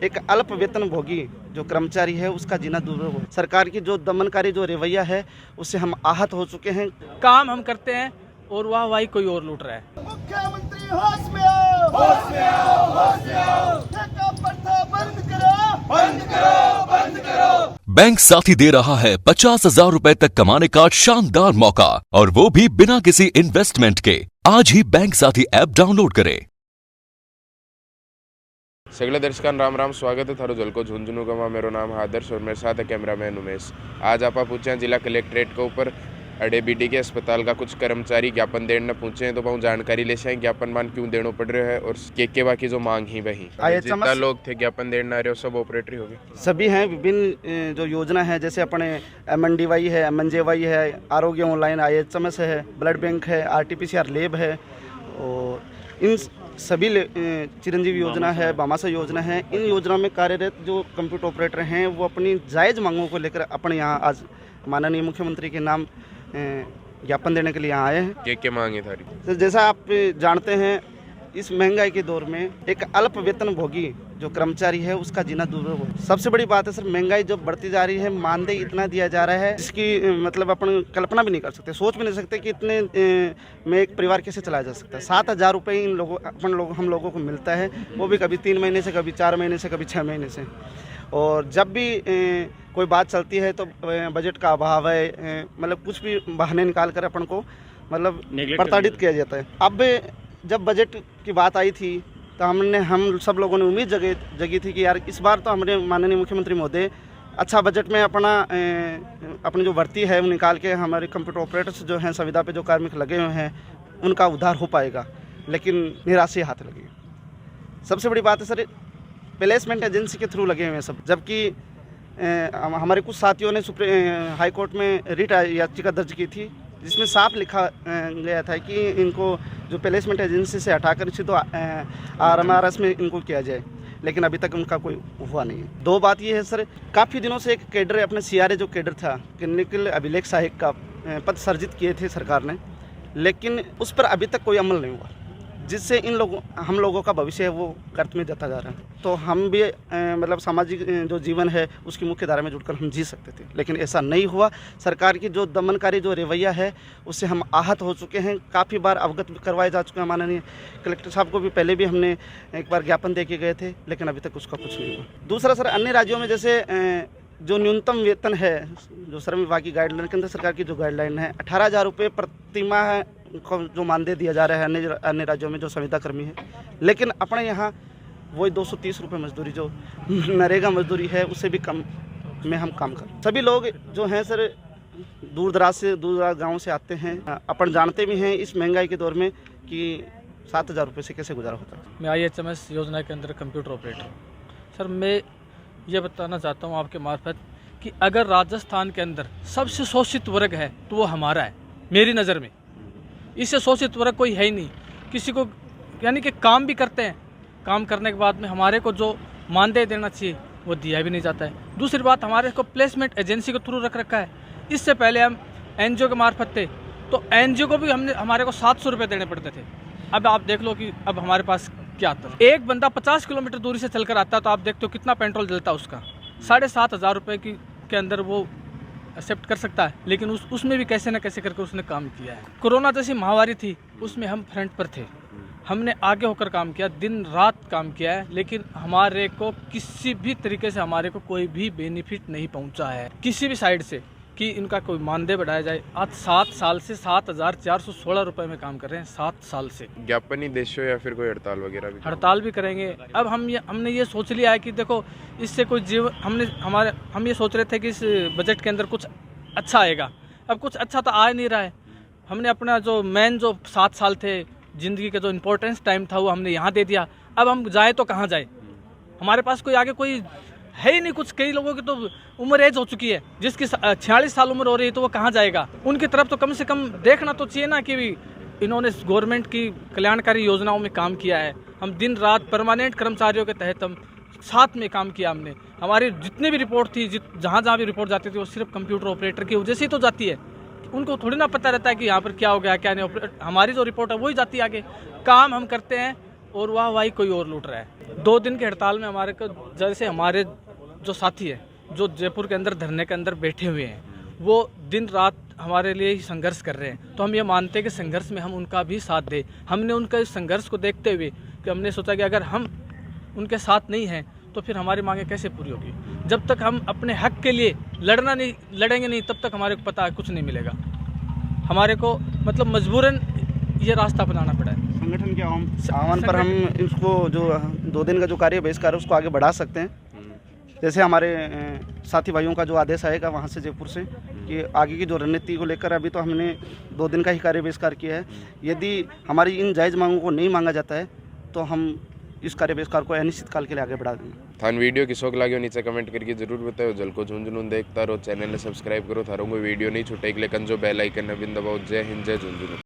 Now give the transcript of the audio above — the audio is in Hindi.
एक अल्प वेतन भोगी जो कर्मचारी है उसका जीना दुर्भर हो। सरकार की जो दमनकारी जो रवैया है उससे हम आहत हो चुके हैं। काम हम करते हैं और वाहवाही कोई और लूट रहा है। मुख्यमंत्री होश में आओ, होश में आओ, होश में आओ। ठेका प्रथा बंद करो, बंद करो, बंद करो। बैंक साथी दे रहा है 50,000 रुपए तक कमाने का शानदार मौका, और वो भी बिना किसी इन्वेस्टमेंट के। आज ही बैंक साथी ऐप डाउनलोड करें। सगले दर्शकांना राम राम, स्वागत है थारो जलको झुंझुनू गवा। मेरा नाम है आदर्श और मेरे साथ है कैमरामैन उमेश। आज आप पूछे हैं जिला कलेक्ट्रेट के ऊपर अडेबीडी के अस्पताल का कुछ कर्मचारी ज्ञापन देने पूछे हैं, तो बहुत जानकारी ले से ज्ञापन मान क्यों देना पड़ रहा है और के बाकी जो मांग ही वही जितना लोग थे ज्ञापन देने आ रहे हो सब ऑपरेटरी हो गए, सभी हैं। विभिन्न जो योजना है जैसे अपने MNDY है, MNJY है, आरोग्य ऑनलाइन, IHMS है, ब्लड बैंक है, RT-PCR लैब है, और इन सभी चिरंजीवी योजना है, भामाशाह योजना है। इन योजना में कार्यरत जो कंप्यूटर ऑपरेटर हैं वो अपनी जायज़ मांगों को लेकर अपने यहाँ आज माननीय मुख्यमंत्री के नाम ज्ञापन देने के लिए यहाँ आए हैं। क्या मांगे थारी? तो जैसा आप जानते हैं इस महंगाई के दौर में एक अल्प वेतन भोगी जो कर्मचारी है उसका जीना दुर्भर हो। सबसे बड़ी बात है सर, महंगाई जब बढ़ती जा रही है, मानदेय इतना दिया जा रहा है जिसकी मतलब अपन कल्पना भी नहीं कर सकते, सोच भी नहीं सकते कि इतने में एक परिवार कैसे चलाया जा सकता है। 7,000 रुपये हम लोगों को मिलता है, वो भी कभी 3 महीने से, कभी 4 महीने से, कभी 6 महीने से। और जब भी कोई बात चलती है तो बजट का अभाव है, मतलब कुछ भी बहाने निकाल कर अपन को मतलब प्रताड़ित किया जाता है। अब जब बजट की बात आई थी तो हम सब लोगों ने उम्मीद जगी थी कि यार इस बार तो हमारे माननीय मुख्यमंत्री महोदय अच्छा बजट में अपनी जो भर्ती है वो निकाल के हमारे कंप्यूटर ऑपरेटर्स जो हैं, संविदा पे जो कार्मिक लगे हुए हैं, उनका उद्धार हो पाएगा। लेकिन निराशा हाथ लगी। सबसे बड़ी बात है सर, प्लेसमेंट एजेंसी के थ्रू लगे हुए हैं सब, जबकि हमारे कुछ साथियों ने हाई कोर्ट में रिट याचिका दर्ज की थी जिसमें साफ लिखा गया था कि इनको जो प्लेसमेंट एजेंसी से हटाकर सीधे RMRS में इनको किया जाए, लेकिन अभी तक उनका कोई हुआ नहीं है। दो बात ये है सर, काफ़ी दिनों से एक कैडर अपने CRA जो कैडर था क्लिनिकल अभिलेख सहायक का पद सर्जित किए थे सरकार ने, लेकिन उस पर अभी तक कोई अमल नहीं हुआ, जिससे हम लोगों का भविष्य है वो गर्त में जाता जा रहा है। तो हम भी मतलब सामाजिक जो जीवन है उसकी मुख्य धारा में जुड़कर हम जी सकते थे, लेकिन ऐसा नहीं हुआ। सरकार की जो दमनकारी जो रवैया है उससे हम आहत हो चुके हैं। काफ़ी बार अवगत करवाए जा चुके हैं। माननीय कलेक्टर साहब को भी पहले भी हमने एक बार ज्ञापन दे के गए थे, लेकिन अभी तक उसका कुछ नहीं हुआ। दूसरा सर, अन्य राज्यों में जैसे जो न्यूनतम वेतन है, जो श्रम विभाग की गाइडलाइन, केंद्र सरकार की जो गाइडलाइन है, 18,000 रुपये प्रतिमाह को जो मानदेय दिया जा रहा है अन्य राज्यों में जो संविदा कर्मी है, लेकिन अपने यहाँ वही 230 रुपये मजदूरी जो नरेगा मजदूरी है उससे भी कम में हम काम कर। सभी लोग जो हैं सर दूर दराज गाँव से आते हैं। अपन जानते भी हैं इस महंगाई के दौर में कि 7,000 रुपये से कैसे गुजारा होता है। मैं IHMS योजना के अंदर कंप्यूटर ऑपरेटर हूँ। सर मैं ये बताना चाहता हूँ आपके मार्फत कि अगर राजस्थान के अंदर सबसे शोषित वर्ग है तो वो हमारा है, मेरी नज़र में। इससे शोषित वर्ग कोई है ही नहीं। किसी को यानी कि काम भी करते हैं, काम करने के बाद में हमारे को जो मानदेय देना चाहिए वो दिया भी नहीं जाता है। दूसरी बात, हमारे को प्लेसमेंट एजेंसी के थ्रू रख रखा है। इससे पहले हम NGO के मार्फत थे तो NGO को भी हमारे को 700 रुपये देने पड़ते थे। अब आप देख लो कि अब हमारे पास क्या आता है। एक बंदा 50 किलोमीटर दूरी से चलकर आता है तो आप देखते हो कितना पेट्रोल जलता है उसका। 7,500 रुपये के अंदर वो एक्सेप्ट कर सकता है, लेकिन उसमें भी कैसे न कैसे करके उसने काम किया है। कोरोना जैसी महामारी थी उसमें हम फ्रंट पर थे, हमने आगे होकर काम किया, दिन रात काम किया है, लेकिन हमारे को किसी भी तरीके से हमारे को कोई भी बेनिफिट नहीं पहुंचा है किसी भी साइड से कि इनका कोई मानदेय बढ़ाया जाए। आज 7 साल से 7,416 रुपये में काम कर रहे हैं। 7 साल से ज्ञापन ही देशो या फिर कोई हड़ताल वगैरह भी? हड़ताल भी करेंगे। अब हमने ये सोच लिया है कि देखो इससे कोई जीवन हम ये सोच रहे थे कि इस बजट के अंदर कुछ अच्छा आएगा। अब कुछ अच्छा तो आ नहीं रहा है। हमने अपना जो मेन जो 7 साल थे ज़िंदगी का जो इम्पोर्टेंस टाइम था वो हमने यहाँ दे दिया। अब हम जाए तो कहाँ जाए, हमारे पास कोई आगे कोई है ही नहीं कुछ। कई लोगों की तो उम्र एज हो चुकी है, जिसकी 46 साल उम्र हो रही है, तो वो कहाँ जाएगा। उनकी तरफ तो कम से कम देखना तो चाहिए ना कि इन्होंने गवर्नमेंट की कल्याणकारी योजनाओं में काम किया है। हम दिन रात परमानेंट कर्मचारियों के तहत हम साथ में काम किया हमने। हमारी जितनी भी रिपोर्ट थी, जहाँ जहाँ भी रिपोर्ट जाती थी, वो सिर्फ कंप्यूटर ऑपरेटर की वजह से ही तो जाती है। उनको थोड़ी ना पता रहता है कि यहाँ पर क्या हो गया क्या नहीं। हमारी जो रिपोर्ट है वही जाती है आगे। काम हम करते हैं और वाहवाही कोई और लूट रहा है। 2 दिन की हड़ताल में हमारे को, जैसे हमारे जो साथी है जो जयपुर के अंदर धरने के अंदर बैठे हुए हैं, वो दिन रात हमारे लिए ही संघर्ष कर रहे हैं, तो हम ये मानते हैं कि संघर्ष में हम उनका भी साथ दें। हमने उनका इस संघर्ष को देखते हुए कि हमने सोचा कि अगर हम उनके साथ नहीं हैं तो फिर हमारी मांगें कैसे पूरी होगी। जब तक हम अपने हक के लिए लड़ेंगे नहीं, तब तक हमारे को पता है कुछ नहीं मिलेगा। हमारे को मतलब मजबूरन ये रास्ता अपनाना पड़ा है। संगठन के आह्वान पर हम इसको जो 2 दिन का जो कार्य बहिष्कार है उसको आगे बढ़ा सकते हैं। जैसे हमारे साथी भाइयों का जो आदेश आएगा वहाँ से जयपुर से कि आगे की जो रणनीति को लेकर अभी तो हमने 2 दिन का ही कार्य बहिष्कार किया है। यदि हमारी इन जायज़ मांगों को नहीं मांगा जाता है तो हम इस कार्य बहिष्कार को अनिश्चित काल के लिए आगे बढ़ा देंगे। थान वीडियो की शौक लाग्यो नीचे कमेंट करके जरूर बताओ। झलको झुंझुनू देखता रहो, चैनल ने सब्सक्राइब करो, थारों को वीडियो नहीं छूटे के लिए कंजो बेल आइकन ने बिन दबाओ। जय हिंद, जय झुंझुनू।